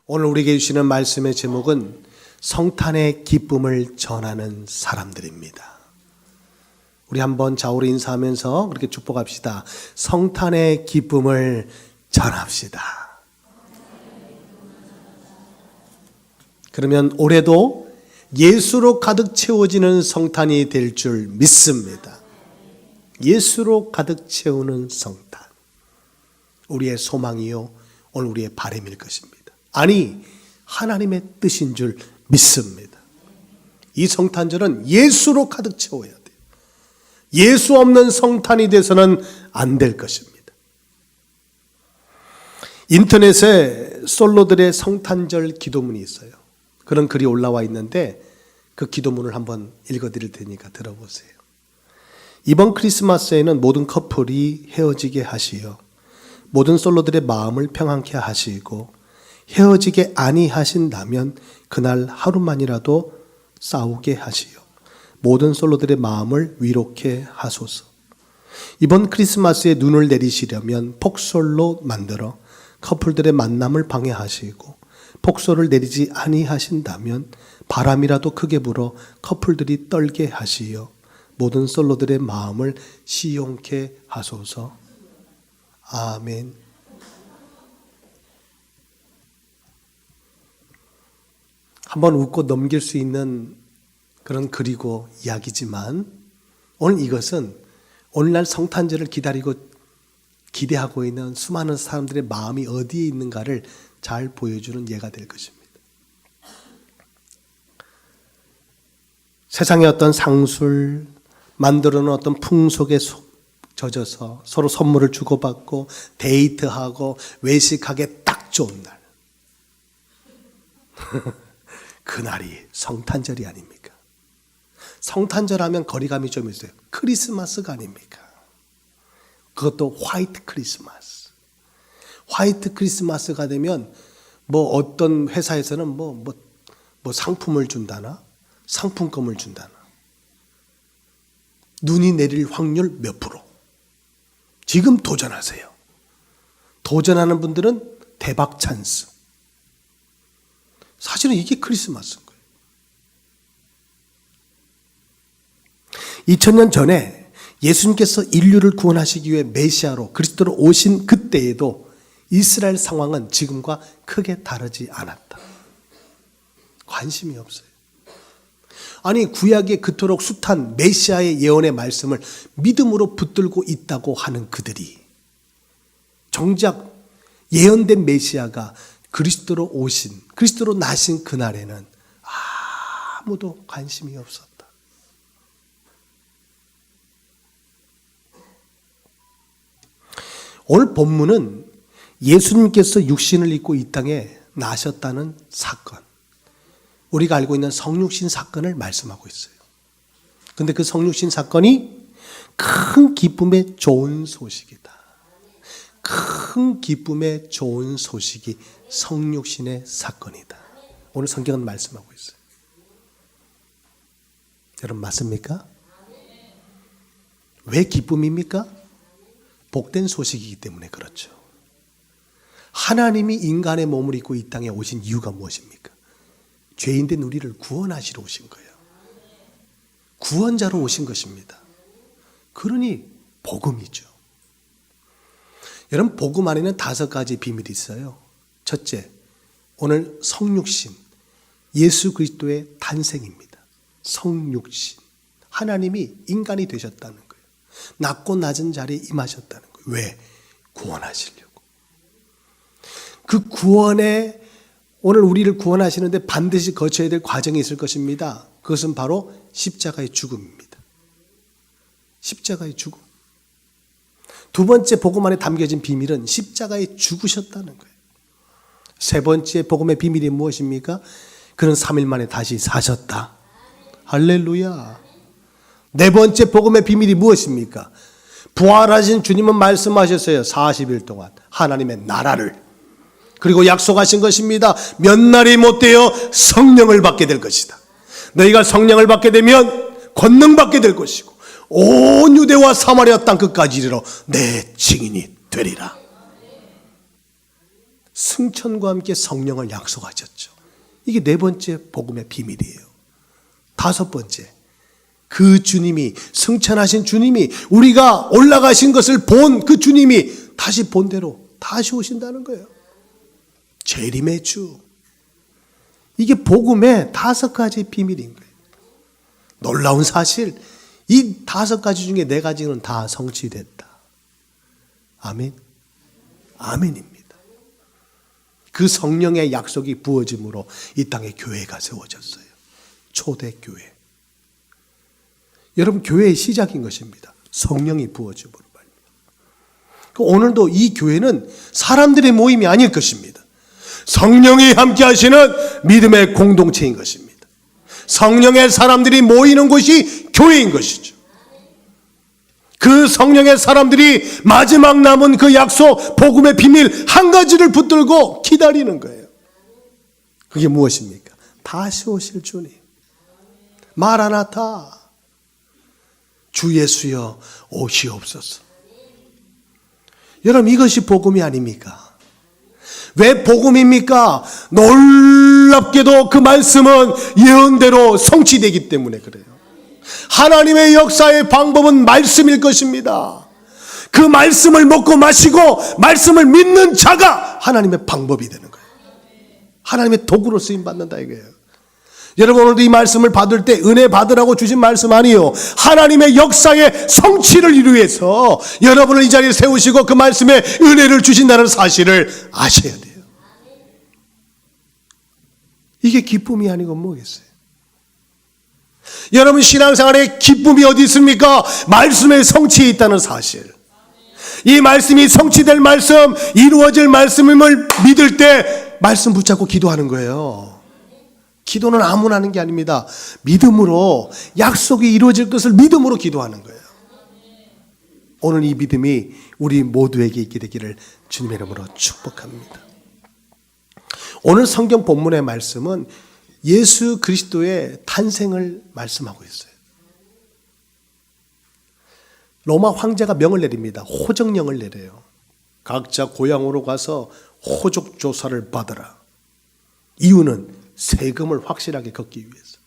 오늘 우리에게 주시는 말씀의 제목은 성탄의 기쁨을 전하는 사람들입니다. 우리 한번 좌우로 인사하면서 그렇게 축복합시다. 성탄의 기쁨을 전합시다. 그러면 올해도 예수로 가득 채워지는 성탄이 될 줄 믿습니다. 예수로 가득 채우는 성탄. 우리의 소망이요, 오늘 우리의 바람일 것입니다. 아니, 하나님의 뜻인 줄 믿습니다. 이 성탄절은 예수로 가득 채워야 돼요. 예수 없는 성탄이 돼서는 안 될 것입니다. 인터넷에 솔로들의 성탄절 기도문이 있어요. 그런 글이 올라와 있는데 그 기도문을 한번 읽어드릴 테니까 들어보세요. 이번 크리스마스에는 모든 커플이 헤어지게 하시어 모든 솔로들의 마음을 평안케 하시고 헤어지게 아니하신다면 그날 하루만이라도 싸우게 하시어 모든 솔로들의 마음을 위로케 하소서. 이번 크리스마스에 눈을 내리시려면 폭설로 만들어 커플들의 만남을 방해하시고 폭설을 내리지 아니하신다면 바람이라도 크게 불어 커플들이 떨게 하시어 모든 솔로들의 마음을 시용케 하소서. 아멘. 한번 웃고 넘길 수 있는 그런 글이고 이야기지만 오늘 이것은 오늘날 성탄절을 기대하고 있는 수많은 사람들의 마음이 어디에 있는가를 잘 보여주는 예가 될 것입니다. 세상의 어떤 상술, 만들어 놓은 어떤 풍속에 젖어서 서로 선물을 주고받고 데이트하고 외식하기에 딱 좋은 날. 그날이 성탄절이 아닙니까? 성탄절 하면 거리감이 좀 있어요. 크리스마스가 아닙니까? 그것도 화이트 크리스마스. 화이트 크리스마스가 되면 뭐 어떤 회사에서는 뭐 상품을 준다나 상품권을 준다나 눈이 내릴 확률 몇 프로. 지금 도전하세요. 도전하는 분들은 대박 찬스. 사실은 이게 크리스마스인 거예요. 2000년 전에 예수님께서 인류를 구원하시기 위해 메시아로 그리스도로 오신 그때에도 이스라엘 상황은 지금과 크게 다르지 않았다. 관심이 없어요. 아니, 구약에 그토록 숱한 메시아의 예언의 말씀을 믿음으로 붙들고 있다고 하는 그들이 정작 예언된 메시아가 그리스도로 오신, 그리스도로 나신 그날에는 아무도 관심이 없었다. 오늘 본문은 예수님께서 육신을 입고 이 땅에 나셨다는 사건, 우리가 알고 있는 성육신 사건을 말씀하고 있어요. 그런데 그 성육신 사건이 큰 기쁨의 좋은 소식이다. 큰 기쁨의 좋은 소식이 성육신의 사건이다. 오늘 성경은 말씀하고 있어요. 여러분 맞습니까? 왜 기쁨입니까? 복된 소식이기 때문에 그렇죠. 하나님이 인간의 몸을 입고 이 땅에 오신 이유가 무엇입니까? 죄인된 우리를 구원하시러 오신 거예요. 구원자로 오신 것입니다. 그러니 복음이죠. 여러분, 복음 안에는 5가지 비밀이 있어요. 첫째, 오늘 성육신, 예수 그리스도의 탄생입니다. 성육신, 하나님이 인간이 되셨다는 거예요. 낮고 낮은 자리에 임하셨다는 거예요. 왜? 구원하시려고. 그 구원에 오늘 우리를 구원하시는데 반드시 거쳐야 될 과정이 있을 것입니다. 그것은 바로 십자가의 죽음입니다. 십자가의 죽음. 두 번째 복음 안에 담겨진 비밀은 십자가에 죽으셨다는 거예요. 세 번째 복음의 비밀이 무엇입니까? 그는 3일 만에 다시 사셨다. 할렐루야. 네 번째 복음의 비밀이 무엇입니까? 부활하신 주님은 말씀하셨어요. 40일 동안 하나님의 나라를, 그리고 약속하신 것입니다. 몇 날이 못되어 성령을 받게 될 것이다. 너희가 성령을 받게 되면 권능 받게 될 것이고 온 유대와 사마리아 땅 끝까지 이르러 내 증인이 되리라. 승천과 함께 성령을 약속하셨죠. 이게 네 번째 복음의 비밀이에요. 다섯 번째, 그 주님이, 승천하신 주님이, 우리가 올라가신 것을 본 그 주님이 다시 본대로 다시 오신다는 거예요. 재림의 주. 이게 복음의 다섯 가지 비밀인 거예요. 놀라운 사실, 이 다섯 가지 중에 네 가지는 다 성취됐다. 아멘. 아멘입니다. 그 성령의 약속이 부어짐으로 이 땅에 교회가 세워졌어요. 초대교회. 여러분, 교회의 시작인 것입니다. 성령이 부어짐으로 말입니다. 오늘도 이 교회는 사람들의 모임이 아닐 것입니다. 성령이 함께 하시는 믿음의 공동체인 것입니다. 성령의 사람들이 모이는 곳이 교회인 것이죠. 그 성령의 사람들이 마지막 남은 그 약속, 복음의 비밀 한 가지를 붙들고 기다리는 거예요. 그게 무엇입니까? 다시 오실 주님. 마라나타. 주 예수여 오시옵소서. 여러분, 이것이 복음이 아닙니까? 왜 복음입니까? 놀랍게도 그 말씀은 예언대로 성취되기 때문에 그래요. 하나님의 역사의 방법은 말씀일 것입니다. 그 말씀을 먹고 마시고 말씀을 믿는 자가 하나님의 방법이 되는 거예요. 하나님의 도구로 쓰임받는다 이거예요. 여러분, 오늘도 이 말씀을 받을 때 은혜 받으라고 주신 말씀 아니에요. 하나님의 역사의 성취를 이루기 위해서 여러분을 이 자리에 세우시고 그 말씀에 은혜를 주신다는 사실을 아셔야 돼요. 이게 기쁨이 아니고 뭐겠어요? 여러분, 신앙생활에 기쁨이 어디 있습니까? 말씀의 성취에 있다는 사실. 이 말씀이 성취될 말씀, 이루어질 말씀임을 믿을 때 말씀 붙잡고 기도하는 거예요. 기도는 아무나 하는 게 아닙니다. 믿음으로, 약속이 이루어질 것을 믿음으로 기도하는 거예요. 오늘 이 믿음이 우리 모두에게 있게 되기를 주님의 이름으로 축복합니다. 오늘 성경 본문의 말씀은 예수 그리스도의 탄생을 말씀하고 있어요. 로마 황제가 명을 내립니다. 호적령을 내려요. 각자 고향으로 가서 호적 조사를 받으라. 이유는 세금을 확실하게 걷기 위해서.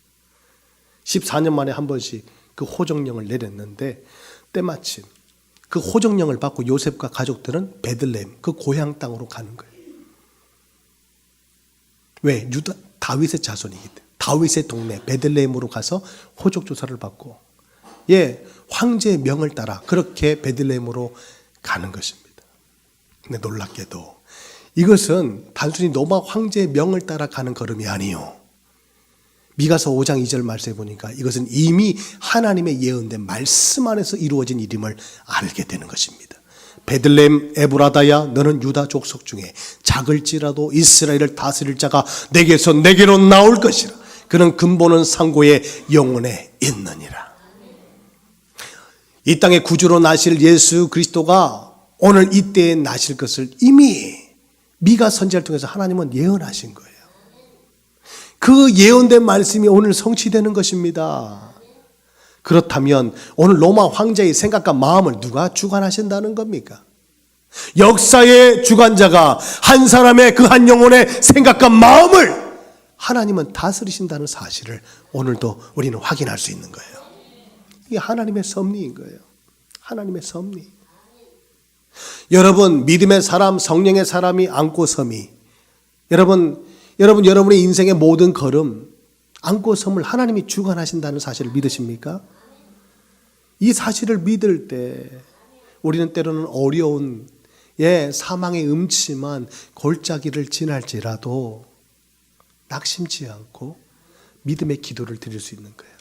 14년 만에 한 번씩 그 호적령을 내렸는데 때마침 그 호적령을 받고 요셉과 가족들은 베들레헴, 그 고향 땅으로 가는 거예요. 왜? 유다 다윗의 자손이기 때문에. 다윗의 동네 베들레헴으로 가서 호적 조사를 받고, 황제의 명을 따라 그렇게 베들레헴으로 가는 것입니다. 근데 놀랍게도 이것은 단순히 로마 황제의 명을 따라 가는 걸음이 아니요. 미가서 5장 2절 말씀해 보니까 이것은 이미 하나님의 예언된 말씀 안에서 이루어진 일임을 알게 되는 것입니다. 베들레헴 에브라다야, 너는 유다 족속 중에 작을지라도 이스라엘을 다스릴 자가 내게서 내게로 나올 것이라. 그는 근본은 상고의 영혼에 있느니라. 이 땅의 구주로 나실 예수 그리스도가 오늘 이때에 나실 것을 이미 미가 선지자를 통해서 하나님은 예언하신 거예요. 그 예언된 말씀이 오늘 성취되는 것입니다. 그렇다면 오늘 로마 황제의 생각과 마음을 누가 주관하신다는 겁니까? 역사의 주관자가 한 사람의 그 한 영혼의 생각과 마음을 하나님은 다스리신다는 사실을 오늘도 우리는 확인할 수 있는 거예요. 이게 하나님의 섭리인 거예요. 하나님의 섭리. 여러분, 믿음의 사람, 성령의 사람이 안고 섬이, 여러분의 인생의 모든 걸음, 안고 섬을 하나님이 주관하신다는 사실을 믿으십니까? 이 사실을 믿을 때 우리는 때로는 어려운 사망의 음침한 골짜기를 지날지라도 낙심치 않고 믿음의 기도를 드릴 수 있는 거예요.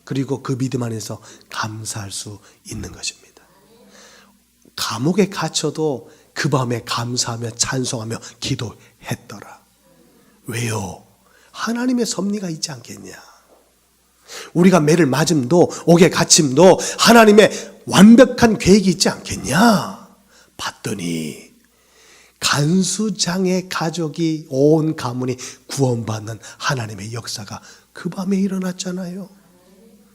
그리고 그 믿음 안에서 감사할 수 있는 것입니다. 감옥에 갇혀도 그 밤에 감사하며 찬송하며 기도했더라. 왜요? 하나님의 섭리가 있지 않겠냐. 우리가 매를 맞음도 옥에 갇힘도 하나님의 완벽한 계획이 있지 않겠냐. 봤더니 간수장의 가족이 온 가문이 구원받는 하나님의 역사가 그 밤에 일어났잖아요.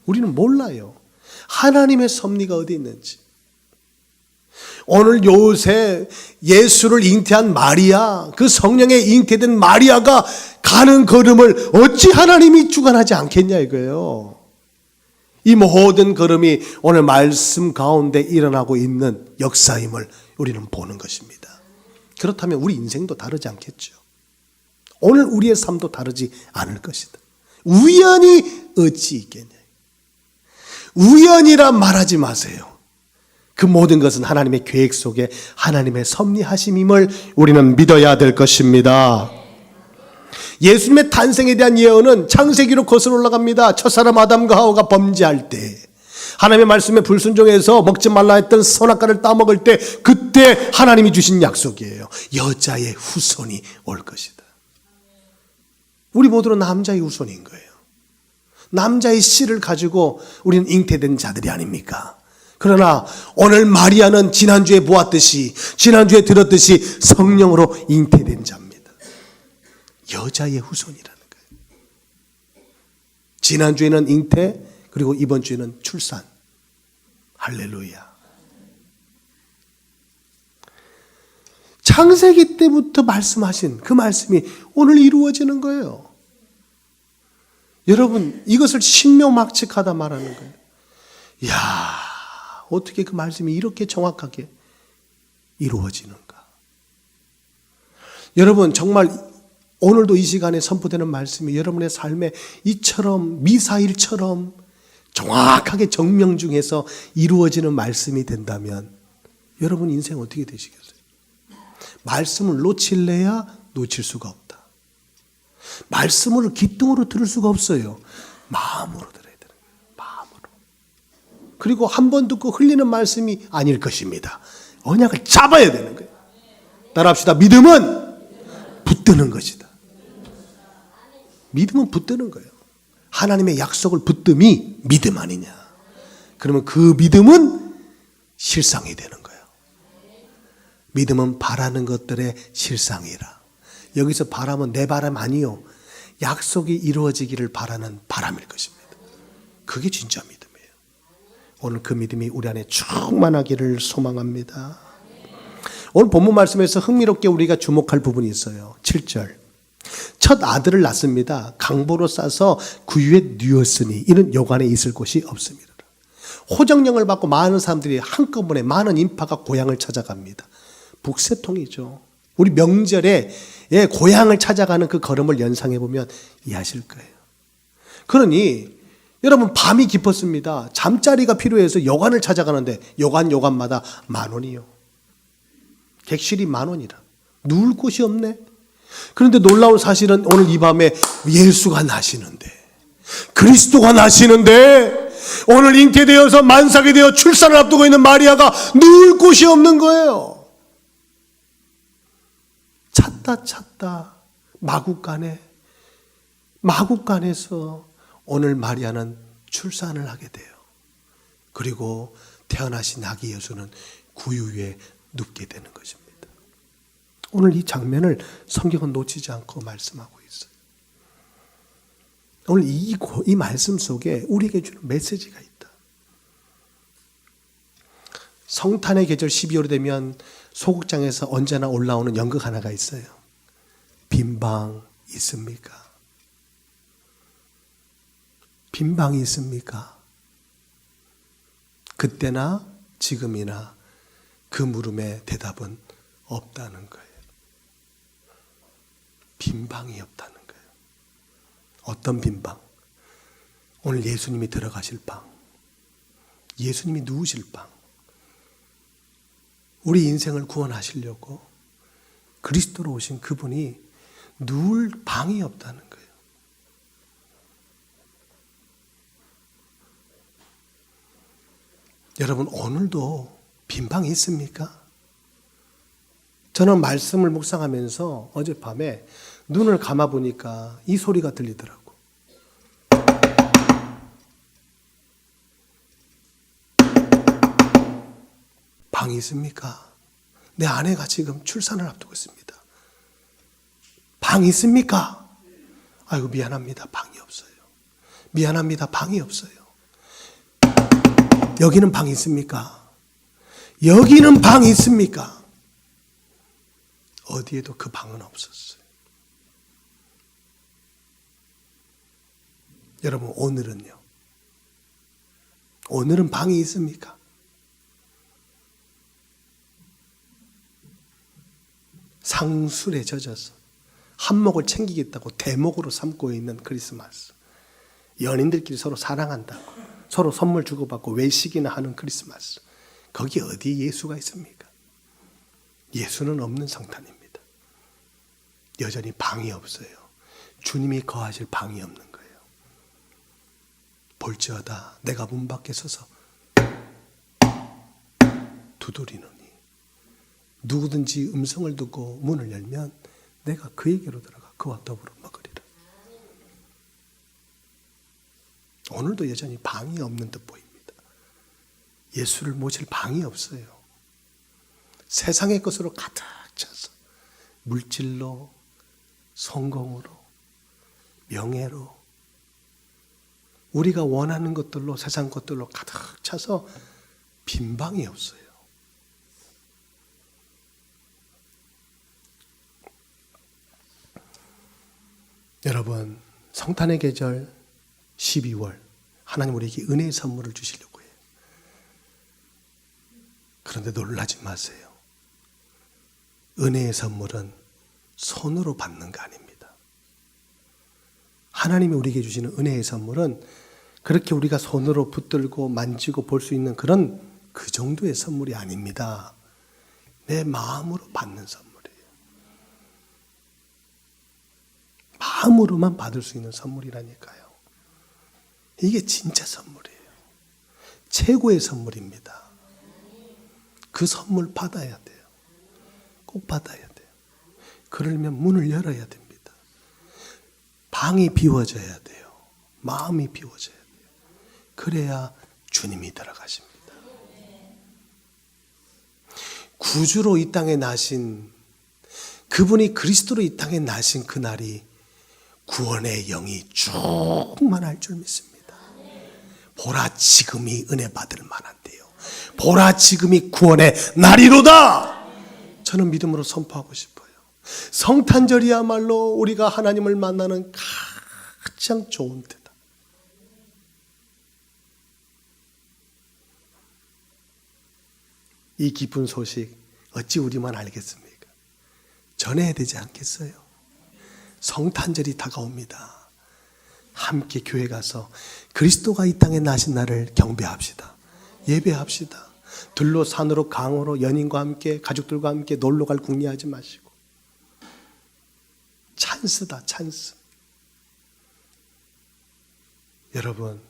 우리는 몰라요. 하나님의 섭리가 어디 있는지. 오늘 요새 예수를 잉태한 마리아, 그 성령에 잉태된 마리아가 가는 걸음을 어찌 하나님이 주관하지 않겠냐 이거예요. 이 모든 걸음이 오늘 말씀 가운데 일어나고 있는 역사임을 우리는 보는 것입니다. 그렇다면 우리 인생도 다르지 않겠죠. 오늘 우리의 삶도 다르지 않을 것이다. 우연이 어찌 있겠냐. 우연이라 말하지 마세요. 그 모든 것은 하나님의 계획 속에 하나님의 섭리하심임을 우리는 믿어야 될 것입니다. 예수님의 탄생에 대한 예언은 창세기로 거슬러 올라갑니다. 첫사람 아담과 하와가 범죄할 때 하나님의 말씀에 불순종해서 먹지 말라 했던 선악과를 따먹을 때 그때 하나님이 주신 약속이에요. 여자의 후손이 올 것이다. 우리 모두는 남자의 후손인 거예요. 남자의 씨를 가지고 우리는 잉태된 자들이 아닙니까? 그러나 오늘 마리아는 지난주에 보았듯이 지난주에 들었듯이 성령으로 잉태된 자입니다. 여자의 후손이라는 거예요. 지난주에는 잉태, 그리고 이번 주에는 출산. 할렐루야. 창세기 때부터 말씀하신 그 말씀이 오늘 이루어지는 거예요. 여러분, 이것을 신묘막측하다 말하는 거예요. 이야, 어떻게 그 말씀이 이렇게 정확하게 이루어지는가. 여러분, 정말 오늘도 이 시간에 선포되는 말씀이 여러분의 삶에 이처럼 미사일처럼 정확하게 정명중에서 이루어지는 말씀이 된다면 여러분 인생 어떻게 되시겠어요? 말씀을 놓칠래야 놓칠 수가 없다. 말씀을 귓등으로 들을 수가 없어요. 마음으로 들어야 되는 거예요. 마음으로. 그리고 한 번 듣고 흘리는 말씀이 아닐 것입니다. 언약을 잡아야 되는 거예요. 따라합시다. 믿음은 붙드는 것이다. 믿음은 붙드는 거예요. 하나님의 약속을 붙듦이 믿음 아니냐. 그러면 그 믿음은 실상이 되는 거예요. 믿음은 바라는 것들의 실상이라. 여기서 바람은 내 바람 아니요. 약속이 이루어지기를 바라는 바람일 것입니다. 그게 진짜 믿음이에요. 오늘 그 믿음이 우리 안에 충만하기를 소망합니다. 오늘 본문 말씀에서 흥미롭게 우리가 주목할 부분이 있어요. 7절. 첫 아들을 낳습니다. 강보로 싸서 구유에 뉘었으니 이는 여관에 있을 곳이 없습니다. 호정령을 받고 많은 사람들이 한꺼번에 많은 인파가 고향을 찾아갑니다. 북새통이죠. 우리 명절에 고향을 찾아가는 그 걸음을 연상해 보면 이해하실 거예요. 그러니 여러분 밤이 깊었습니다. 잠자리가 필요해서 여관을 찾아가는데 여관마다 10,000원이요. 객실이 10,000원이라. 누울 곳이 없네. 그런데 놀라운 사실은 오늘 이 밤에 예수가 나시는데, 그리스도가 나시는데 오늘 잉태되어서 만삭이 되어 출산을 앞두고 있는 마리아가 누울 곳이 없는 거예요. 찾다 마국간에서 오늘 마리아는 출산을 하게 돼요. 그리고 태어나신 아기 예수는 구유에 눕게 되는 것입니다. 오늘 이 장면을 성경은 놓치지 않고 말씀하고 있어요. 오늘 이 말씀 속에 우리에게 주는 메시지가 있다. 성탄의 계절 12월이 되면 소극장에서 언제나 올라오는 연극 하나가 있어요. 빈방 있습니까? 빈방이 있습니까? 그때나 지금이나 그 물음의 대답은 없다는 거예요. 빈방이 없다는 거예요. 어떤 빈방? 오늘 예수님이 들어가실 방, 예수님이 누우실 방, 우리 인생을 구원하시려고 그리스도로 오신 그분이 누울 방이 없다는 거예요. 여러분 오늘도 빈방이 있습니까? 저는 말씀을 묵상하면서 어젯밤에 눈을 감아보니까 이 소리가 들리더라고. 방이 있습니까? 내 아내가 지금 출산을 앞두고 있습니다. 방이 있습니까? 아이고 미안합니다. 방이 없어요. 미안합니다. 방이 없어요. 여기는 방이 있습니까? 여기는 방이 있습니까? 어디에도 그 방은 없었어요. 여러분, 오늘은요? 오늘은 방이 있습니까? 상술에 젖어서 한몫을 챙기겠다고 대목으로 삼고 있는 크리스마스. 연인들끼리 서로 사랑한다고, 서로 선물 주고받고 외식이나 하는 크리스마스. 거기 어디 예수가 있습니까? 예수는 없는 성탄입니다. 여전히 방이 없어요. 주님이 거하실 방이 없는 거예요. 볼지어다 내가 문 밖에 서서 두드리노니 누구든지 음성을 듣고 문을 열면 내가 그에게로 들어가 그와 더불어 먹으리라. 오늘도 여전히 방이 없는 듯 보입니다. 예수를 모실 방이 없어요. 세상의 것으로 가득 차서 물질로, 성공으로, 명예로, 우리가 원하는 것들로, 세상 것들로 가득 차서 빈 방이 없어요. 여러분, 성탄의 계절 12월 하나님 우리에게 은혜의 선물을 주시려고 해요. 그런데 놀라지 마세요. 은혜의 선물은 손으로 받는 거 아닙니다. 하나님이 우리에게 주시는 은혜의 선물은 그렇게 우리가 손으로 붙들고 만지고 볼 수 있는 그런 그 정도의 선물이 아닙니다. 내 마음으로 받는 선물이에요. 마음으로만 받을 수 있는 선물이라니까요. 이게 진짜 선물이에요. 최고의 선물입니다. 그 선물 받아야 돼요. 꼭 받아야 돼요. 그러려면 문을 열어야 됩니다. 방이 비워져야 돼요. 마음이 비워져야 돼요. 그래야 주님이 들어가십니다. 구주로 이 땅에 나신 그분이 그리스도로 이 땅에 나신 그날이 구원의 영이 충만할 줄 믿습니다. 보라 지금이 은혜 받을 만한데요. 보라 지금이 구원의 날이로다. 저는 믿음으로 선포하고 싶어요. 성탄절이야말로 우리가 하나님을 만나는 가장 좋은 때다. 이 기쁜 소식 어찌 우리만 알겠습니까? 전해야 되지 않겠어요? 성탄절이 다가옵니다. 함께 교회 가서 그리스도가 이 땅에 나신 날을 경배합시다. 예배합시다. 들로 산으로 강으로 연인과 함께 가족들과 함께 놀러 갈 궁리하지 마시고 찬스다, 찬스. 여러분,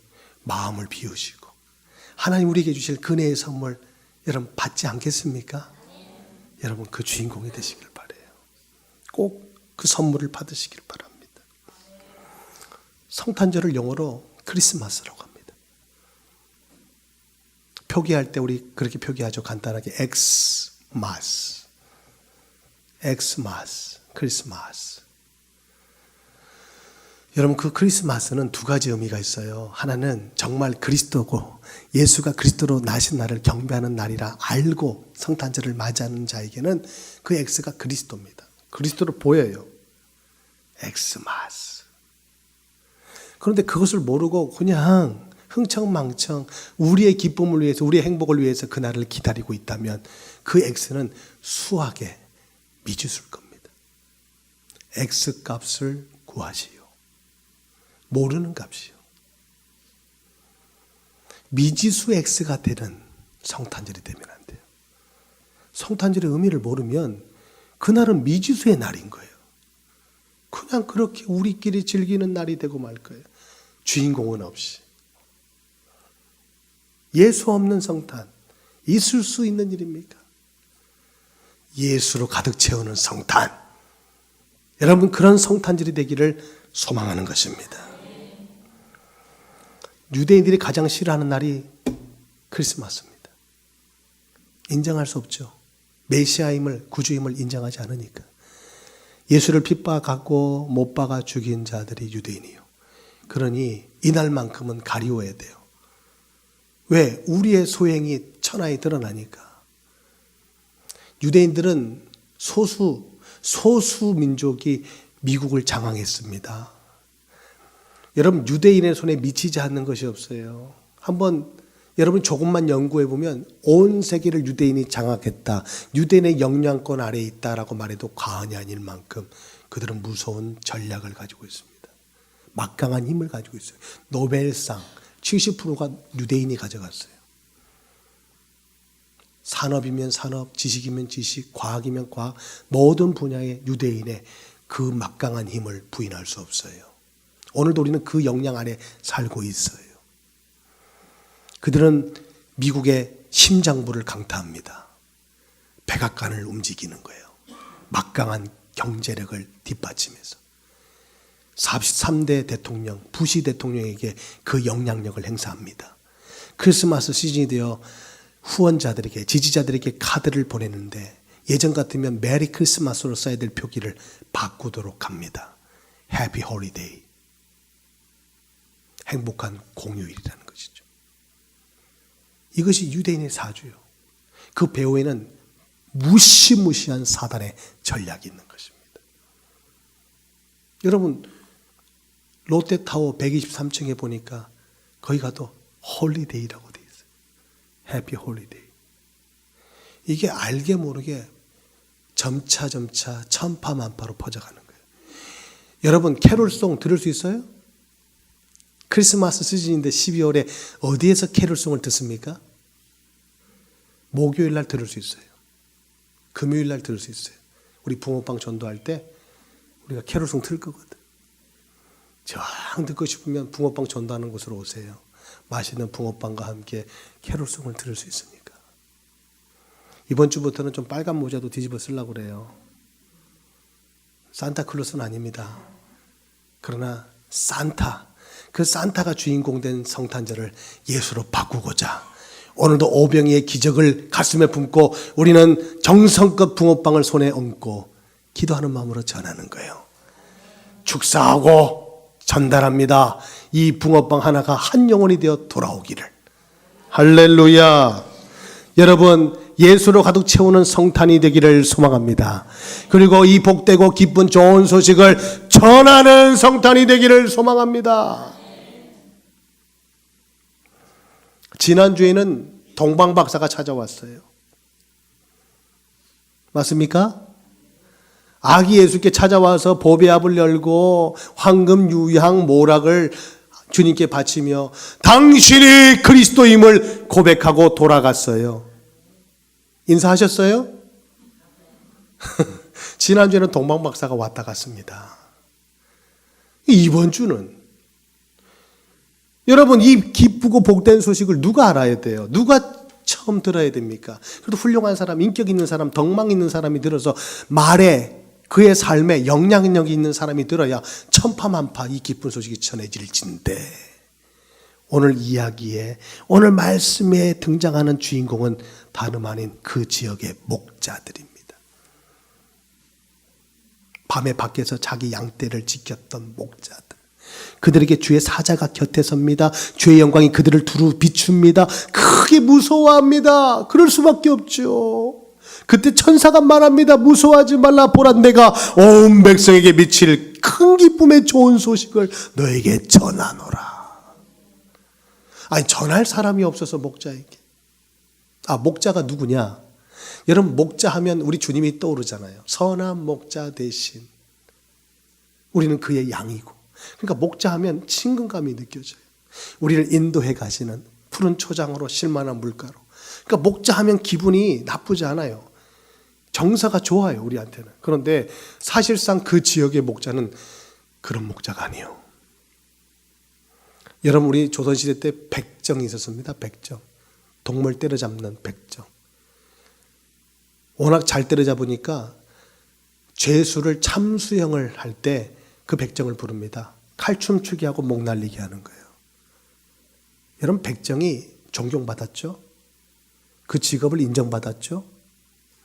마음을 비우시고 하나님 우리에게 주실 근혜의 선물 여러분 받지 않겠습니까? 여러분 그 주인공이 되시길 바라요. 꼭 그 선물을 받으시길 바랍니다. 성탄절을 영어로 크리스마스라고 합니다. 표기할 때 우리 그렇게 표기하죠. 간단하게 엑스마스, 엑스마스, 크리스마스. 여러분 그 크리스마스는 두 가지 의미가 있어요. 하나는 정말 그리스도고 예수가 그리스도로 나신 날을 경배하는 날이라 알고 성탄절을 맞이하는 자에게는 그 X가 그리스도입니다. 그리스도로 보여요. 엑스마스. 그런데 그것을 모르고 그냥 흥청망청 우리의 기쁨을 위해서 우리의 행복을 위해서 그날을 기다리고 있다면 그 X는 수학의 미지수일 겁니다. X 값을 구하시오. 모르는 값이요. 미지수 X가 되는 성탄절이 되면 안 돼요. 성탄절의 의미를 모르면 그날은 미지수의 날인 거예요. 그냥 그렇게 우리끼리 즐기는 날이 되고 말 거예요. 주인공은 없이. 예수 없는 성탄, 있을 수 있는 일입니까? 예수로 가득 채우는 성탄. 여러분 그런 성탄절이 되기를 소망하는 것입니다. 유대인들이 가장 싫어하는 날이 크리스마스입니다. 인정할 수 없죠. 메시아임을, 구주임을 인정하지 않으니까. 예수를 핍박하고 못 박아 죽인 자들이 유대인이요. 그러니 이날만큼은 가리워야 돼요. 왜? 우리의 소행이 천하에 드러나니까. 유대인들은 소수 민족이 미국을 장악했습니다. 여러분, 유대인의 손에 미치지 않는 것이 없어요. 한번 여러분 조금만 연구해 보면 온 세계를 유대인이 장악했다, 유대인의 영향권 아래에 있다라고 말해도 과언이 아닐 만큼 그들은 무서운 전략을 가지고 있습니다. 막강한 힘을 가지고 있어요. 노벨상 70%가 유대인이 가져갔어요. 산업이면 산업, 지식이면 지식, 과학이면 과학, 모든 분야의 유대인의 그 막강한 힘을 부인할 수 없어요. 오늘도 우리는 그 영향 아래 살고 있어요. 그들은 미국의 심장부를 강타합니다. 백악관을 움직이는 거예요. 막강한 경제력을 뒷받침해서. 43대 대통령, 부시 대통령에게 그 영향력을 행사합니다. 크리스마스 시즌이 되어 후원자들에게, 지지자들에게 카드를 보내는데 예전 같으면 메리 크리스마스로 써야 될 표기를 바꾸도록 합니다. 해피 홀리데이. 행복한 공휴일이라는 것이죠. 이것이 유대인의 사주요. 그 배후에는 무시무시한 사단의 전략이 있는 것입니다. 여러분, 롯데타워 123층에 보니까 거기 가도 홀리데이라고 돼 있어요. 해피 홀리데이. 이게 알게 모르게 점차 천파만파로 퍼져가는 거예요. 여러분, 캐롤송 들을 수 있어요? 크리스마스 시즌인데 12월에 어디에서 캐롤송을 듣습니까? 목요일 날 들을 수 있어요. 금요일 날 들을 수 있어요. 우리 붕어빵 전도할 때 우리가 캐롤송 틀 거거든. 정 듣고 싶으면 붕어빵 전도하는 곳으로 오세요. 맛있는 붕어빵과 함께 캐롤송을 들을 수 있으니까. 이번 주부터는 좀 빨간 모자도 뒤집어 쓰려고 그래요. 산타클로스는 아닙니다. 그러나 그 산타가 주인공 된 성탄절을 예수로 바꾸고자 오늘도 오병이의 기적을 가슴에 품고 우리는 정성껏 붕어빵을 손에 얹고 기도하는 마음으로 전하는 거예요. 축사하고 전달합니다. 이 붕어빵 하나가 한 영혼이 되어 돌아오기를. 할렐루야. 여러분, 예수로 가득 채우는 성탄이 되기를 소망합니다. 그리고 이 복되고 기쁜 좋은 소식을 전하는 성탄이 되기를 소망합니다. 지난주에는 동방박사가 찾아왔어요. 맞습니까? 아기 예수께 찾아와서 보배압을 열고 황금 유향 모락을 주님께 바치며 당신이 그리스도임을 고백하고 돌아갔어요. 인사하셨어요? 지난주에는 동방박사가 왔다 갔습니다. 이번 주는 여러분, 이 기쁘고 복된 소식을 누가 알아야 돼요? 누가 처음 들어야 됩니까? 그래도 훌륭한 사람, 인격 있는 사람, 덕망 있는 사람이 들어서 말에, 그의 삶에 영향력이 있는 사람이 들어야 천파만파 이 기쁜 소식이 전해질진데, 오늘 이야기에, 오늘 말씀에 등장하는 주인공은 다름 아닌 그 지역의 목자들입니다. 밤에 밖에서 자기 양떼를 지켰던 목자들. 그들에게 주의 사자가 곁에 섭니다. 주의 영광이 그들을 두루 비춥니다. 크게 무서워합니다. 그럴 수밖에 없죠. 그때 천사가 말합니다. 무서워하지 말라. 보라, 내가 온 백성에게 미칠 큰 기쁨의 좋은 소식을 너에게 전하노라. 아니, 전할 사람이 없어서 목자에게. 목자가 누구냐? 여러분, 목자 하면 우리 주님이 떠오르잖아요. 선한 목자 대신 우리는 그의 양이고. 그러니까 목자 하면 친근감이 느껴져요. 우리를 인도해 가시는 푸른 초장으로 실만한 물가로. 그러니까 목자 하면 기분이 나쁘지 않아요. 정서가 좋아요, 우리한테는. 그런데 사실상 그 지역의 목자는 그런 목자가 아니에요. 여러분, 우리 조선시대 때 백정이 있었습니다. 백정. 동물 때려잡는 백정. 워낙 잘 때려잡으니까 죄수를 참수형을 할 때 그 백정을 부릅니다. 칼춤 추게 하고 목 날리게 하는 거예요. 여러분, 백정이 존경받았죠? 그 직업을 인정받았죠?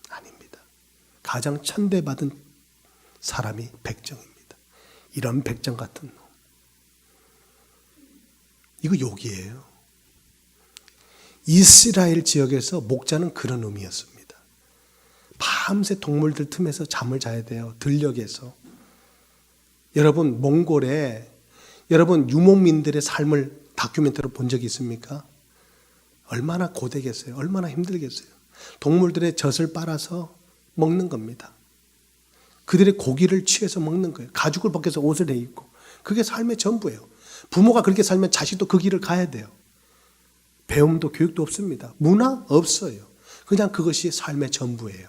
아닙니다. 가장 천대받은 사람이 백정입니다. 이런 백정 같은 놈. 이거 욕이에요. 이스라엘 지역에서 목자는 그런 의미였습니다. 밤새 동물들 틈에서 잠을 자야 돼요. 들녘에서. 여러분 몽골에 여러분 유목민들의 삶을 다큐멘터리로 본 적이 있습니까? 얼마나 고되겠어요. 얼마나 힘들겠어요. 동물들의 젖을 빨아서 먹는 겁니다. 그들의 고기를 취해서 먹는 거예요. 가죽을 벗겨서 옷을 내입고. 그게 삶의 전부예요. 부모가 그렇게 살면 자식도 그 길을 가야 돼요. 배움도 교육도 없습니다. 문화 없어요. 그냥 그것이 삶의 전부예요.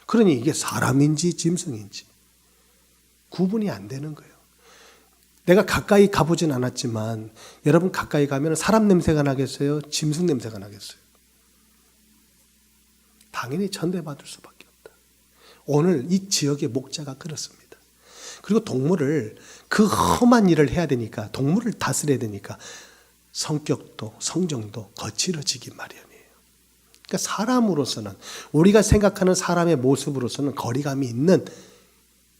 그러니 이게 사람인지 짐승인지 구분이 안 되는 거예요. 내가 가까이 가보진 않았지만 여러분 가까이 가면 사람 냄새가 나겠어요? 짐승 냄새가 나겠어요? 당연히 천대받을 수밖에 없다. 오늘 이 지역의 목자가 그렇습니다. 그리고 동물을 그 험한 일을 해야 되니까 동물을 다스려야 되니까 성격도 성정도 거칠어지기 마련이에요. 그러니까 사람으로서는 우리가 생각하는 사람의 모습으로서는 거리감이 있는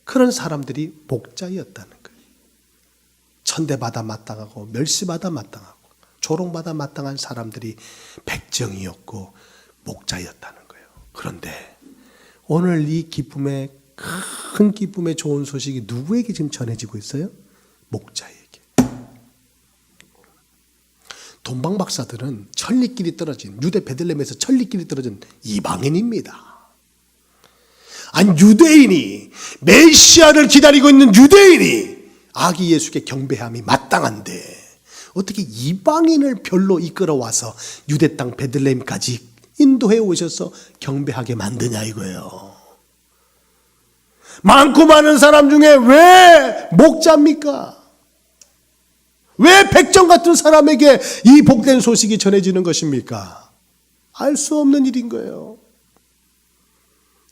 그런 사람들이 목자였다는 거예요. 천대받아 마땅하고 멸시받아 마땅하고 조롱받아 마땅한 사람들이 백정이었고 목자였다는 거예요. 그런데 오늘 이 기쁨의 큰 기쁨의 좋은 소식이 누구에게 지금 전해지고 있어요? 목자에게. 돈방박사들은 천리길이 떨어진 유대 베들레헴에서 천리길이 떨어진 이방인입니다. 아니 유대인이 메시아를 기다리고 있는 유대인이 아기 예수께 경배함이 마땅한데 어떻게 이방인을 별로 이끌어와서 유대 땅 베들레헴까지 인도해 오셔서 경배하게 만드냐 이거예요. 많고 많은 사람 중에 왜 목자입니까? 왜 백정 같은 사람에게 이 복된 소식이 전해지는 것입니까? 알 수 없는 일인 거예요.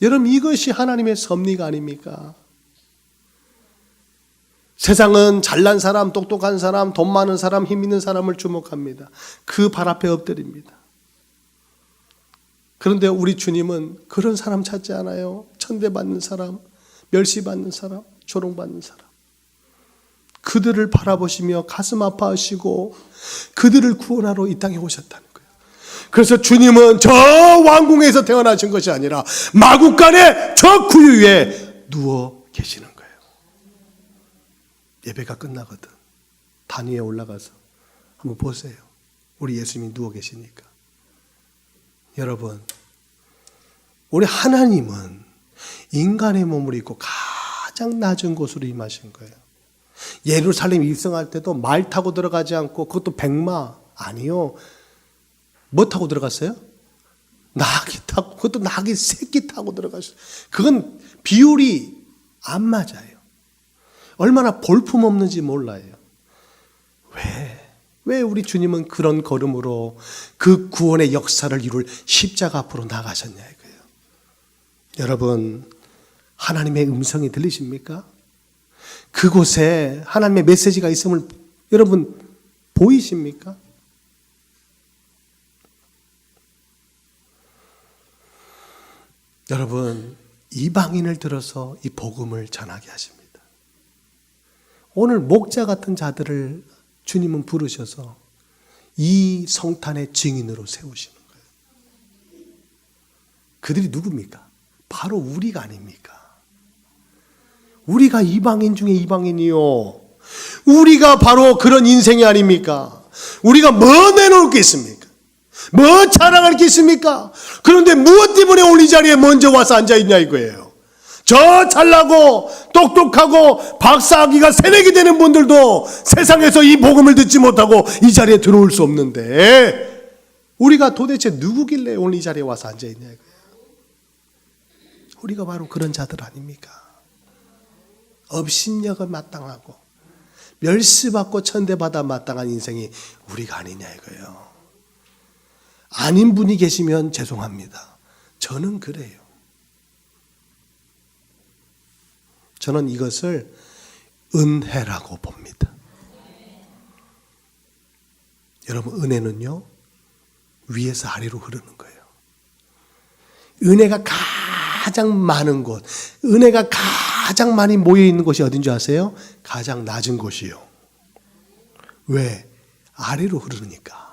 여러분 이것이 하나님의 섭리가 아닙니까? 세상은 잘난 사람, 똑똑한 사람, 돈 많은 사람, 힘 있는 사람을 주목합니다. 그 발 앞에 엎드립니다. 그런데 우리 주님은 그런 사람 찾지 않아요. 천대받는 사람, 멸시받는 사람, 조롱받는 사람. 그들을 바라보시며 가슴 아파하시고 그들을 구원하러 이 땅에 오셨다는 거예요. 그래서 주님은 저 왕궁에서 태어나신 것이 아니라 마국간에 저 구유 위에 누워 계시는 거예요. 예배가 끝나거든 단 위에 올라가서 한번 보세요. 우리 예수님이 누워 계시니까. 여러분 우리 하나님은 인간의 몸을 입고 가장 낮은 곳으로 임하신 거예요. 예루살렘 입성할 때도 말 타고 들어가지 않고 그것도 백마 아니요. 뭐 타고 들어갔어요? 나귀 타고 그것도 나귀 새끼 타고 들어갔어요. 그건 비율이 안 맞아요. 얼마나 볼품 없는지 몰라요. 왜 우리 주님은 그런 걸음으로 그 구원의 역사를 이룰 십자가 앞으로 나가셨냐 이거예요. 여러분 하나님의 음성이 들리십니까? 그곳에 하나님의 메시지가 있음을 여러분 보이십니까? 여러분 이방인을 들어서 이 복음을 전하게 하십니다. 오늘 목자 같은 자들을 주님은 부르셔서 이 성탄의 증인으로 세우시는 거예요. 그들이 누굽니까? 바로 우리가 아닙니까? 우리가 이방인 중에 이방인이요. 우리가 바로 그런 인생이 아닙니까? 우리가 뭐 내놓을 게 있습니까? 뭐 자랑할 게 있습니까? 그런데 무엇 때문에 오늘 이 자리에 먼저 와서 앉아있냐 이거예요. 저 잘나고 똑똑하고 박사학위가 새내기 되는 분들도 세상에서 이 복음을 듣지 못하고 이 자리에 들어올 수 없는데 우리가 도대체 누구길래 오늘 이 자리에 와서 앉아있냐 이거예요. 우리가 바로 그런 자들 아닙니까? 업신여가 마땅하고 멸시받고 천대받아 마땅한 인생이 우리가 아니냐 이거예요. 아닌 분이 계시면 죄송합니다. 저는 그래요. 저는 이것을 은혜라고 봅니다. 여러분 은혜는요 위에서 아래로 흐르는 거예요. 은혜가 가장 많은 곳, 은혜가 가장 많이 모여있는 곳이 어딘지 아세요? 가장 낮은 곳이요. 왜? 아래로 흐르니까.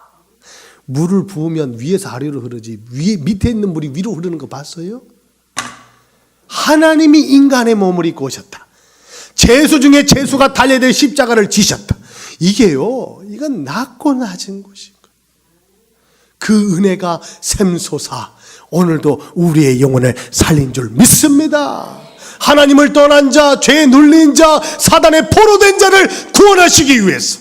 물을 부으면 위에서 아래로 흐르지 밑에 있는 물이 위로 흐르는 거 봤어요? 하나님이 인간의 몸을 입고 오셨다. 죄수 중에 죄수가 달려야 될 십자가를 지셨다. 이건 낮고 낮은 것인 거예요. 그 은혜가 샘솟아 오늘도 우리의 영혼을 살린 줄 믿습니다. 하나님을 떠난 자, 죄에 눌린 자, 사단의 포로된 자를 구원하시기 위해서,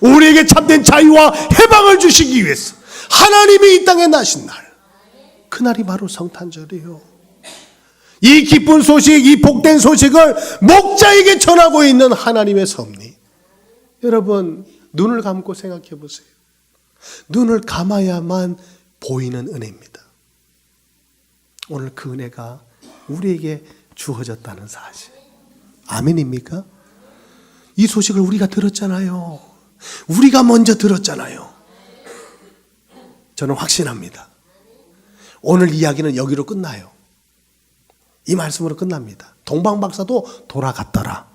우리에게 참된 자유와 해방을 주시기 위해서 하나님이 이 땅에 나신 날, 그날이 바로 성탄절이에요. 이 기쁜 소식, 이 복된 소식을 목자에게 전하고 있는 하나님의 섭리. 여러분, 눈을 감고 생각해 보세요. 눈을 감아야만 보이는 은혜입니다. 오늘 그 은혜가 우리에게 주어졌다는 사실. 아멘입니까? 이 소식을 우리가 들었잖아요. 우리가 먼저 들었잖아요. 저는 확신합니다. 오늘 이야기는 여기로 끝나요. 이 말씀으로 끝납니다. 동방박사도 돌아갔더라.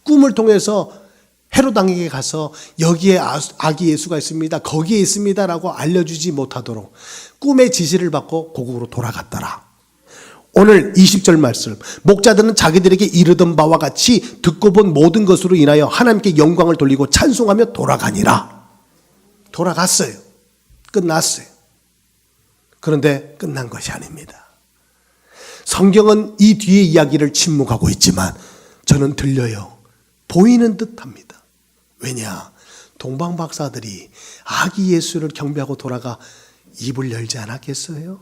꿈을 통해서 헤롯 왕에게 가서 여기에 아기 예수가 있습니다, 거기에 있습니다 라고 알려주지 못하도록 꿈의 지시를 받고 고국으로 돌아갔더라. 오늘 20절 말씀, 목자들은 자기들에게 이르던 바와 같이 듣고 본 모든 것으로 인하여 하나님께 영광을 돌리고 찬송하며 돌아가니라. 돌아갔어요. 끝났어요. 그런데 끝난 것이 아닙니다. 성경은 이 뒤의 이야기를 침묵하고 있지만 저는 들려요. 보이는 듯합니다. 왜냐? 동방박사들이 아기 예수를 경배하고 돌아가 입을 열지 않았겠어요?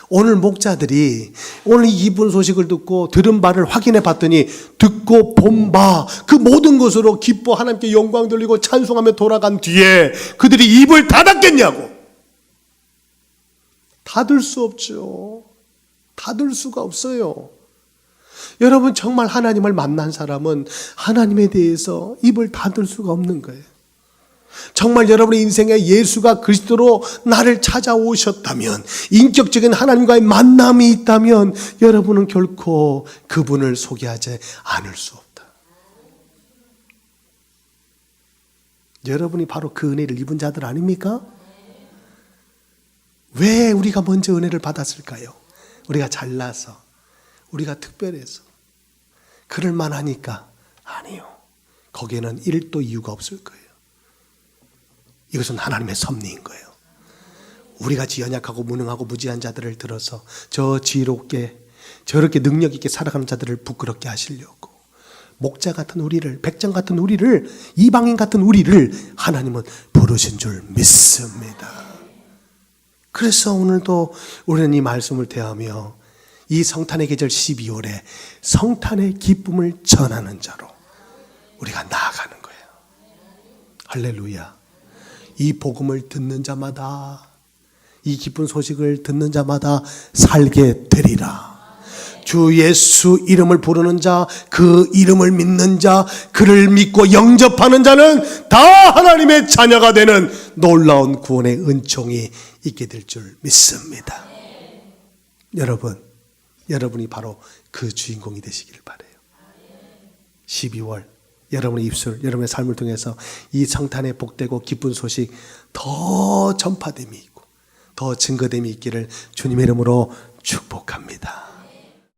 오늘 목자들이 오늘 이 기쁜 소식을 듣고 들은 바를 확인해 봤더니 듣고 본 바 그 모든 것으로 기뻐 하나님께 영광 돌리고 찬송하며 돌아간 뒤에 그들이 입을 닫았겠냐고. 닫을 수 없죠. 닫을 수가 없어요. 여러분, 정말 하나님을 만난 사람은 하나님에 대해서 입을 닫을 수가 없는 거예요. 정말 여러분의 인생에 예수가 그리스도로 나를 찾아오셨다면, 인격적인 하나님과의 만남이 있다면 여러분은 결코 그분을 소개하지 않을 수 없다. 여러분이 바로 그 은혜를 입은 자들 아닙니까? 왜 우리가 먼저 은혜를 받았을까요? 우리가 잘나서, 우리가 특별해서, 그럴 만하니까? 아니요. 거기에는 1도 이유가 없을 거예요. 이것은 하나님의 섭리인 거예요. 우리같이 연약하고 무능하고 무지한 자들을 들어서 저 지혜롭게 저렇게 능력 있게 살아가는 자들을 부끄럽게 하시려고, 목자 같은 우리를, 백정 같은 우리를, 이방인 같은 우리를 하나님은 부르신 줄 믿습니다. 그래서 오늘도 우리는 이 말씀을 대하며 이 성탄의 계절 12월에 성탄의 기쁨을 전하는 자로 우리가 나아가는 거예요. 할렐루야. 이 복음을 듣는 자마다, 이 기쁜 소식을 듣는 자마다 살게 되리라. 주 예수 이름을 부르는 자, 그 이름을 믿는 자, 그를 믿고 영접하는 자는 다 하나님의 자녀가 되는 놀라운 구원의 은총이 있게 될 줄 믿습니다. 여러분이 바로 그 주인공이 되시기를 바라요. 12월 여러분의 입술, 여러분의 삶을 통해서 이 성탄의 복되고 기쁜 소식 더 전파됨이 있고 더 증거됨이 있기를 주님의 이름으로 축복합니다.